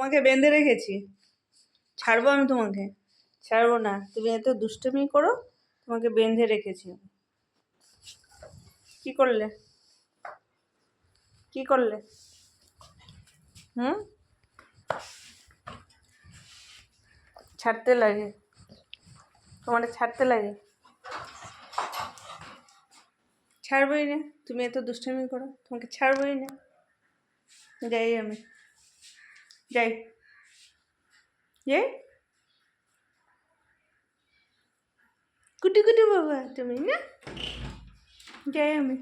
তোমাকে বেঁধে রেখেছি, ছাড়বো আমি তোমাকে? ছাড়বো না, তুমি এত দুষ্টুমি করো, তোমাকে বেঁধে রেখেছি। কি করলে? কি করলে? হুম, ছাড়তে লাগে? তোমার ছাড়তে লাগে? ছাড়বই না, তুমি এত দুষ্টুমি করো, তোমাকে ছাড়বই না। যাই আমি, যাই যাই। কুটি কুটি বাবা তুমি না, যাই আমি।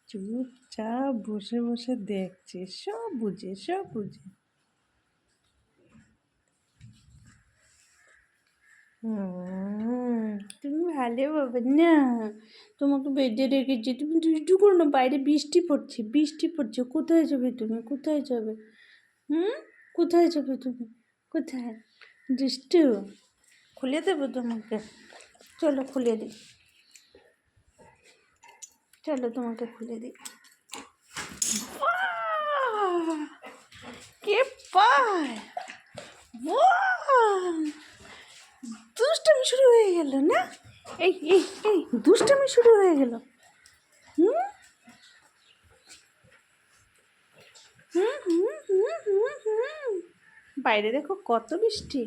চুপচাপ বসে বসে দেখছে, সব বুঝে সব বুঝে। তুমি ভালো বাবা না, তোমাকে বেঁধে রেখেছি, তুমি দুষ্টু করো না। বাইরে বৃষ্টি পড়ছে, বৃষ্টি পড়ছে, কোথায় যাবে তুমি? কোথায় যাবে? কোথায় যাবে তুমি? কোথায়? দুষ্টু, খুলে দেবো তোমাকে, চলো খুলে দিই, চলো তোমাকে খুলে দিই। কে পায়? দুষ্টামি শুরু হয়ে গেল না? এই এই এই দুষ্টামি শুরু হয়ে গেল। হুম হুম হুম হুম হুম হুম বাইরে দেখো কত বৃষ্টি।